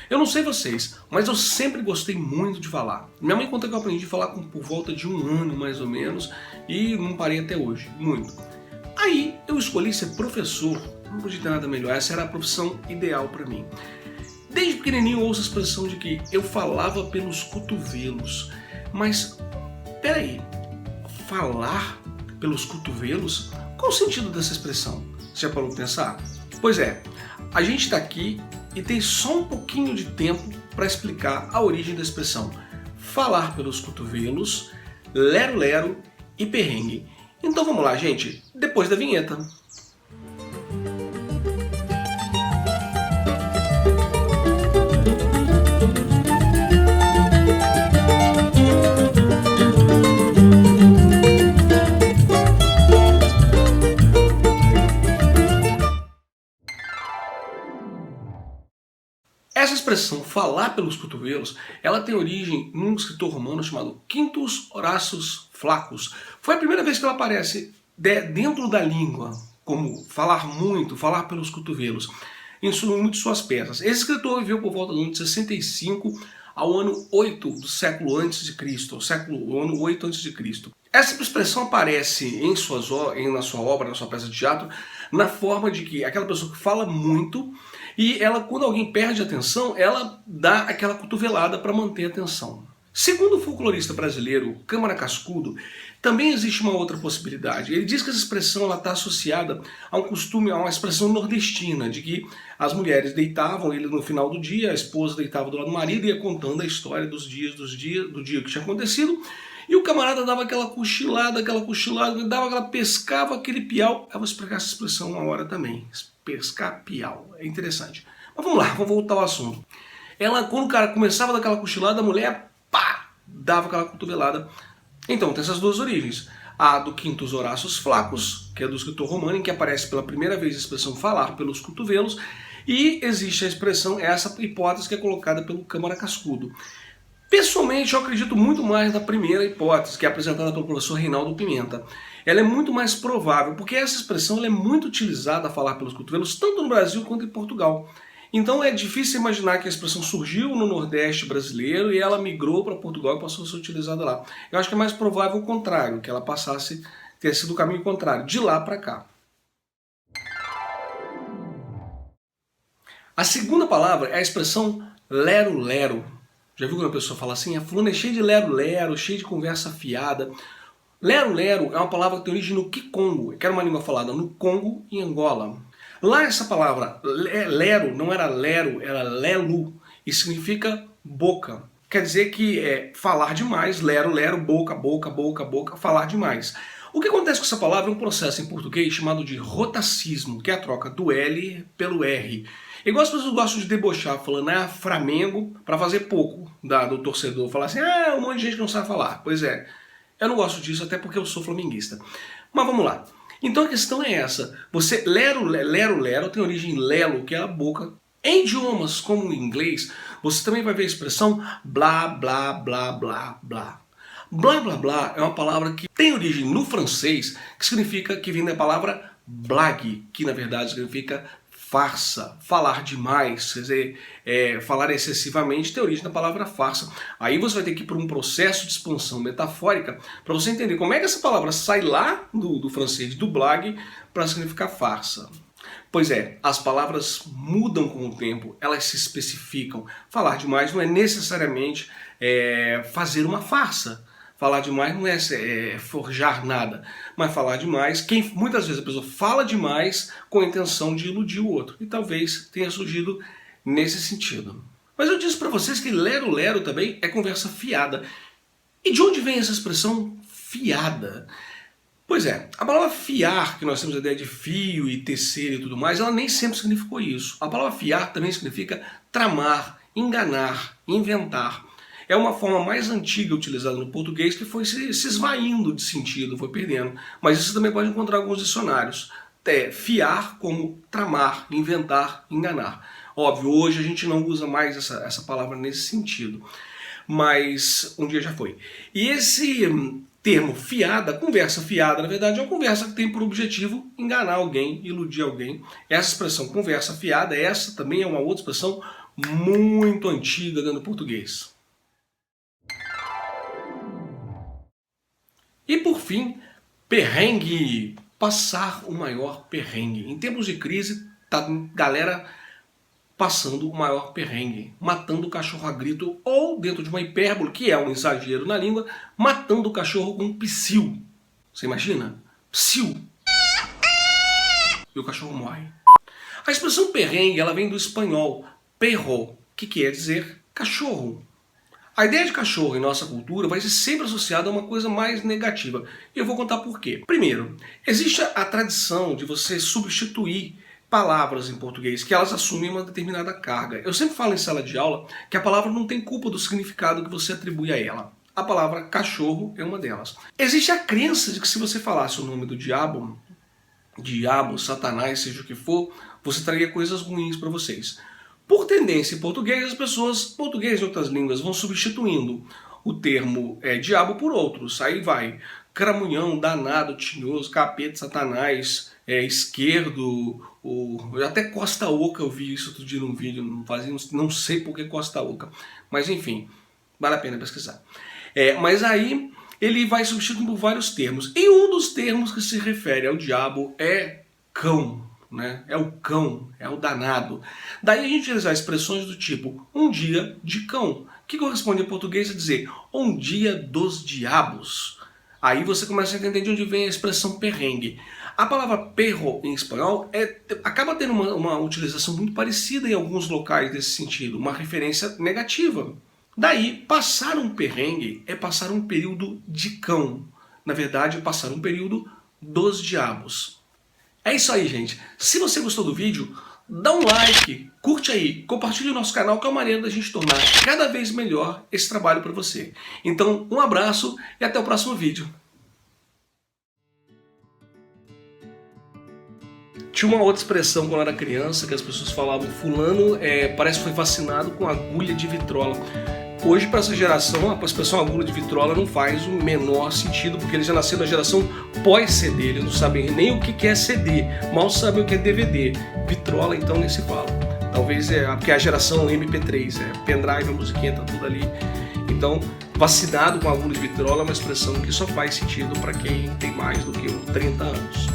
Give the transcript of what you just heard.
Eu não sei vocês, mas eu sempre gostei muito de falar. Minha mãe conta que eu aprendi a falar por volta de 1 ano, mais ou menos, e não parei até hoje, muito. Aí eu escolhi ser professor, não podia ter nada melhor, essa era a profissão ideal para mim. Desde pequenininho eu ouço a expressão de que eu falava pelos cotovelos, mas peraí, falar pelos cotovelos? Qual o sentido dessa expressão? Você já parou de pensar? Pois é, a gente está aqui e tem só um pouquinho de tempo para explicar a origem da expressão falar pelos cotovelos, lero-lero e perrengue. Então vamos lá, gente, depois da vinheta. Essa expressão, falar pelos cotovelos, ela tem origem num escritor romano chamado Quintus Horácius Flaccus. Foi a primeira vez que ela aparece dentro da língua, como falar muito, falar pelos cotovelos, em muitas de suas peças. Esse escritor viveu por volta do ano de 65 ao ano 8 do século antes de Cristo, o ano 8 antes de Cristo. Essa expressão aparece na sua obra, na sua peça de teatro, na forma de que aquela pessoa que fala muito e ela, quando alguém perde a atenção, ela dá aquela cotovelada para manter a atenção. Segundo o folclorista brasileiro Câmara Cascudo, também existe uma outra possibilidade. Ele diz que essa expressão está associada a um costume, a uma expressão nordestina, de que as mulheres deitavam ele no final do dia, a esposa deitava do lado do marido e ia contando a história do dia que tinha acontecido, e o camarada dava aquela cochilada, pescava aquele piau. Eu vou explicar essa expressão uma hora também. Pescar piau. É interessante. Mas vamos lá, vamos voltar ao assunto. Quando o cara começava daquela cochilada, a mulher, pá, dava aquela cotovelada. Então, tem essas duas origens. A do Quintus Horácius Flaccus, que é do escritor romano, em que aparece pela primeira vez a expressão falar pelos cotovelos, e existe a expressão, essa hipótese que é colocada pelo Câmara Cascudo. Pessoalmente, eu acredito muito mais na primeira hipótese, que é apresentada pelo professor Reinaldo Pimenta. Ela é muito mais provável, porque essa expressão ela é muito utilizada a falar pelos cotovelos, tanto no Brasil quanto em Portugal. Então é difícil imaginar que a expressão surgiu no Nordeste brasileiro e ela migrou para Portugal e passou a ser utilizada lá. Eu acho que é mais provável o contrário, que ela ter sido o caminho contrário, de lá para cá. A segunda palavra é a expressão lero-lero. Já viu quando a pessoa fala assim? A fulana é cheia de lero-lero, cheia de conversa fiada. Lero-lero é uma palavra que tem origem no Kikongo, que era uma língua falada no Congo e Angola. Lá essa palavra lero não era lero, era lelu, e significa boca. Quer dizer que é falar demais, lero, boca, falar demais. O que acontece com essa palavra é um processo em português chamado de rotacismo, que é a troca do L pelo R. Igual as pessoas gostam de debochar, falando Flamengo, para fazer pouco do torcedor. Falar assim, um monte de gente que não sabe falar. Pois é, eu não gosto disso, até porque eu sou flamenguista. Mas vamos lá. Então a questão é essa. Você, lero, tem origem lelo, que é a boca. Em idiomas como o inglês, você também vai ver a expressão blá, blá, blá, blá, blá. Blá, blá, blá é uma palavra que tem origem no francês, que vem da palavra blague, que na verdade significa farsa, falar demais, quer dizer, falar excessivamente tem origem da palavra farsa. Aí você vai ter que ir por um processo de expansão metafórica para você entender como é que essa palavra sai lá do francês, do blague, para significar farsa. Pois é, as palavras mudam com o tempo, elas se especificam. Falar demais não é necessariamente fazer uma farsa. Falar demais não é forjar nada, mas falar demais, muitas vezes a pessoa fala demais com a intenção de iludir o outro. E talvez tenha surgido nesse sentido. Mas eu disse para vocês que lero-lero também é conversa fiada. E de onde vem essa expressão fiada? Pois é, a palavra fiar, que nós temos a ideia de fio e tecer e tudo mais, ela nem sempre significou isso. A palavra fiar também significa tramar, enganar, inventar. É uma forma mais antiga utilizada no português que foi se esvaindo de sentido, foi perdendo. Mas isso também pode encontrar em alguns dicionários. Fiar como tramar, inventar, enganar. Óbvio, hoje a gente não usa mais essa palavra nesse sentido. Mas um dia já foi. E esse termo fiada, conversa fiada, na verdade é uma conversa que tem por objetivo enganar alguém, iludir alguém. Essa expressão conversa fiada, essa também é uma outra expressão muito antiga dentro do português. E por fim, perrengue. Passar o maior perrengue. Em tempos de crise, tá galera passando o maior perrengue, matando o cachorro a grito, ou dentro de uma hipérbole, que é um exagero na língua, matando o cachorro com um psiu. Você imagina? Psiu. E o cachorro morre. A expressão perrengue, ela vem do espanhol perro, que quer dizer cachorro. A ideia de cachorro em nossa cultura vai ser sempre associada a uma coisa mais negativa. E eu vou contar por quê. Primeiro, existe a tradição de você substituir palavras em português, que elas assumem uma determinada carga. Eu sempre falo em sala de aula que a palavra não tem culpa do significado que você atribui a ela. A palavra cachorro é uma delas. Existe a crença de que se você falasse o nome do diabo, Satanás, seja o que for, você traria coisas ruins para vocês. Por tendência em português, as pessoas, português e outras línguas, vão substituindo o termo diabo por outros. Aí vai cramunhão, danado, tinhoso, capeta, satanás, esquerdo, até Costa Oca eu vi isso outro dia num vídeo, não sei por que Costa Oca, mas enfim, vale a pena pesquisar. Mas aí ele vai substituindo por vários termos, e um dos termos que se refere ao diabo é cão. Né? É o cão, é o danado. Daí a gente usa expressões do tipo um dia de cão, que corresponde em português a dizer um dia dos diabos. Aí você começa a entender de onde vem a expressão perrengue. A palavra perro em espanhol acaba tendo uma utilização muito parecida em alguns locais desse sentido, uma referência negativa. Daí, passar um perrengue é passar um período de cão. Na verdade, passar um período dos diabos. É isso aí, gente. Se você gostou do vídeo, dá um like, curte aí, compartilhe o nosso canal, que é uma maneira da gente tornar cada vez melhor esse trabalho para você. Então, um abraço e até o próximo vídeo. Tinha uma outra expressão quando eu era criança, que as pessoas falavam, fulano parece que foi vacinado com agulha de vitrola. Hoje, para essa geração, a expressão agulha de vitrola não faz o menor sentido, porque eles já nasceram na geração pós-CD, eles não sabem nem o que é CD, mal sabem o que é DVD. Vitrola, então, nem se fala. Talvez porque é a geração MP3, pendrive, a musiquinha, tá tudo ali. Então, vacinado com agulha de vitrola é uma expressão que só faz sentido para quem tem mais do que 30 anos.